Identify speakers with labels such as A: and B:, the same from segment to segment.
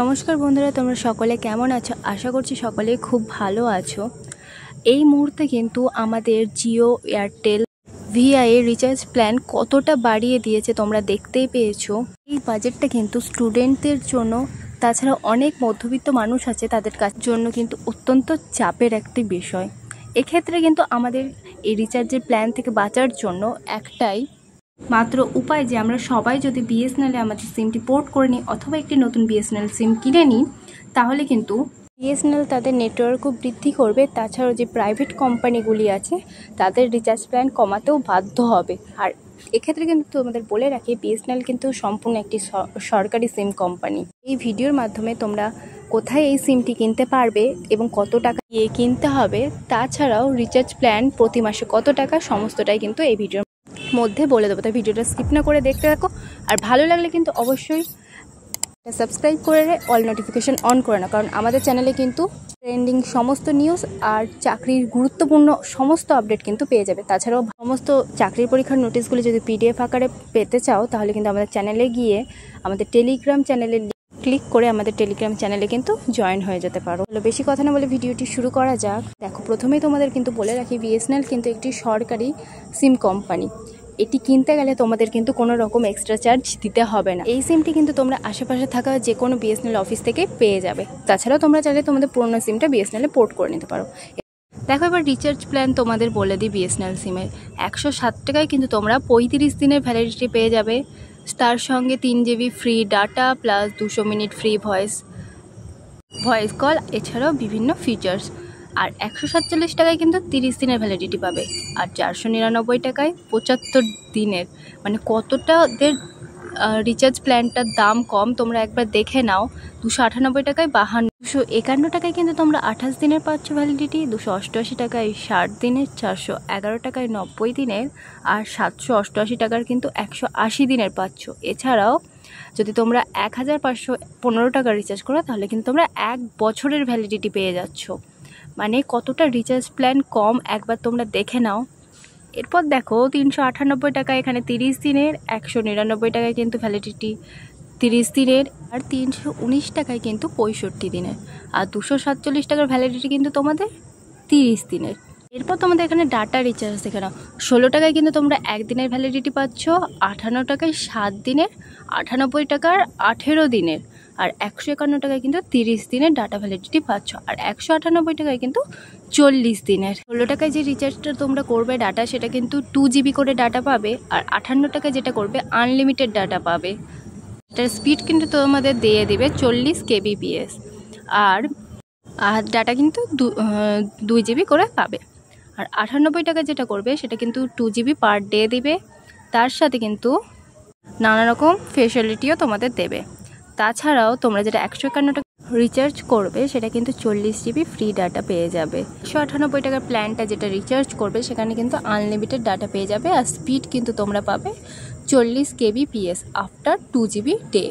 A: নমস্কার বন্ধুরা, তোমরা সকলে কেমন আছো? আশা করছি সকলে খুব ভালো আছো। এই মুহূর্তে কিন্তু আমাদের জিও, এয়ারটেল, ভিআই এর রিচার্জ প্ল্যান কতটা বাড়িয়ে দিয়েছে তোমরা দেখতেই পেয়েছো। এই বাজেটটা কিন্তু স্টুডেন্টদের জন্য, তাছাড়া অনেক মধ্যবিত্ত মানুষ আছে তাদের জন্য কিন্তু অত্যন্ত চাপের একটি বিষয়। এক্ষেত্রে কিন্তু আমাদের এই রিচার্জের প্ল্যান থেকে বাঁচার জন্য একটাই মাত্র উপায় যে আমরা সবাই যদি বিএসএনএলে আমাদের সিমটি পোর্ট করে নিই অথবা একটি নতুন বিএসএনএল সিম কিনে নিই, তাহলে কিন্তু বিএসএনএল তাদের নেটওয়ার্কও বৃদ্ধি করবে। তাছাড়াও যে প্রাইভেট কোম্পানিগুলি আছে তাদের রিচার্জ প্ল্যান কমাতেও বাধ্য হবে। আর এক্ষেত্রে কিন্তু তোমাদের বলে রাখি, বিএসএনএল কিন্তু সম্পূর্ণ একটি সরকারি সিম কোম্পানি। এই ভিডিওর মাধ্যমে তোমরা কোথায় এই সিমটি কিনতে পারবে এবং কত টাকা দিয়ে কিনতে হবে, তাছাড়াও রিচার্জ প্ল্যান প্রতি মাসে কত টাকা, সমস্তটাই কিন্তু এই ভিডিওর মধ্যে বলে দেবো। তাই ভিডিওটা স্কিপ না করে দেখতে থাকো। আর ভালো লাগলে কিন্তু অবশ্যই সাবস্ক্রাইব করে অল নোটিফিকেশন অন করে না, কারণ আমাদের চ্যানেলে কিন্তু ট্রেন্ডিং সমস্ত নিউজ আর চাকরির গুরুত্বপূর্ণ সমস্ত আপডেট কিন্তু পেয়ে যাবে। তাছাড়াও সমস্ত চাকরির পরীক্ষার নোটিশগুলি যদি পিডিএফ আকারে পেতে চাও, তাহলে কিন্তু আমাদের চ্যানেলে গিয়ে আমাদের টেলিগ্রাম চ্যানেলে ক্লিক করে আমাদের টেলিগ্রাম চ্যানেলে কিন্তু জয়েন হয়ে যেতে পারো। বেশি কথা না বলে ভিডিওটি শুরু করা যাক। দেখো, প্রথমেই তোমাদের কিন্তু বলে রাখি, বিএসএনএল কিন্তু একটি সরকারি সিম কোম্পানি। এটি কিনতে গেলে তোমাদের কিন্তু কোনো রকম এক্সট্রা চার্জ দিতে হবে না। এই সিমটি কিন্তু তোমরা আশেপাশে থাকা যে কোনো বিএসএনএল অফিস থেকে পেয়ে যাবে। তাছাড়াও তোমরা চাইলে তোমাদের পুরোনো সিমটা বিএসএনএলে পোর্ট করে নিতে পারো। দেখো, এবার রিচার্জ প্ল্যান তোমাদের বলে দিই। বিএসএনএল সিমের 107 টাকায় কিন্তু তোমরা 35 দিনের ভ্যালিডিটি পেয়ে যাবে। তার সঙ্গে 3 GB free data plus 200 minute free voice call, এছাড়াও বিভিন্ন ফিচার্স। আর 147 টাকায় কিন্তু 30 দিনের ভ্যালিডিটি পাবে। আর 499 টাকায় 75 দিনের। মানে কতটা ওদের রিচার্জ প্ল্যানটার দাম কম তোমরা একবার দেখে নাও। 298 টাকায় 251 টাকায় কিন্তু তোমরা 28 দিনের পাচ্ছ ভ্যালিডিটি। 288 টাকায় 60 দিনের, 411 টাকায় 90 দিনের, আর 788 টাকার কিন্তু 180 দিনের পাচ্ছ। এছাড়াও যদি তোমরা 1515 টাকা রিচার্জ করো, তাহলে কিন্তু তোমরা 1 বছরের ভ্যালিডিটি পেয়ে যাচ্ছ। মানে কতটা রিচার্জ প্ল্যান কম একবার তোমরা দেখে নাও। এরপর দেখো, 398 টাকা এখানে 30 দিনের, 199 টাকায় কিন্তু ভ্যালিডিটি 30 দিনের, আর 319 টাকায় কিন্তু 65 দিনের, আর 247 টাকার ভ্যালিডিটি কিন্তু তোমাদের 30 দিনের। এরপর তোমাদের এখানে ডাটা রিচার্জ দেখে নাও। 16 টাকায় কিন্তু তোমরা 1 দিনের ভ্যালিডিটি পাচ্ছ, 58 টাকায় 7 দিনের, 98 টাকার 18 দিনের, আর 151 টাকায় কিন্তু 30 দিনের ডাটা ভ্যালিডিটি পাচ্ছ, আর 198 টাকায় কিন্তু 40 দিনের। 16 টাকায় যে রিচার্জটা তোমরা করবে ডাটা, সেটা কিন্তু 2 জিবি করে ডাটা পাবে। আর 58 টাকায় যেটা করবে আনলিমিটেড ডাটা পাবে। এটার স্পিড কিন্তু তোমাদের দিয়ে দিবে 40 kbps, আর ডাটা কিন্তু 2 জিবি করে পাবে। আর 98 টাকা যেটা করবে সেটা কিন্তু 2 জিবি পার ডে দিবে। তার সাথে কিন্তু নানা রকম ফেসিলিটিও তোমাদের দেবে। তাছাড়াও তোমরা যেটা 151 টাকা রিচার্জ করবে, সেটা কিন্তু 40 জিবি ফ্রি ডাটা পেয়ে যাবে। 198 টাকার প্ল্যানটা যেটা রিচার্জ করবে, সেখানে কিন্তু আনলিমিটেড ডাটা পেয়ে যাবে। আর স্পিড কিন্তু তোমরা পাবে 40 kbps আফটার 2 জিবি ডে।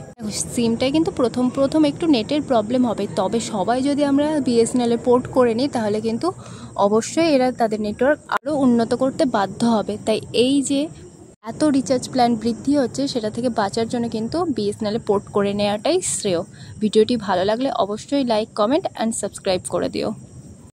A: সিমটায় কিন্তু প্রথম একটু নেটের প্রবলেম হবে, তবে সবাই যদি আমরা বিএসএনএল পোর্ট করে নিই, তাহলে কিন্তু অবশ্যই এরা তাদের নেটওয়ার্ক আরও উন্নত করতে বাধ্য হবে। তাই এই যে এত রিচার্জ প্ল্যান বৃদ্ধি হচ্ছে, সেটা থেকে বাঁচার জন্য কিন্তু বিএসএনএল পোর্ট করে নেওয়াটাই শ্রেয়। ভিডিওটি ভালো লাগলে অবশ্যই লাইক, কমেন্ট অ্যান্ড সাবস্ক্রাইব করে দিও।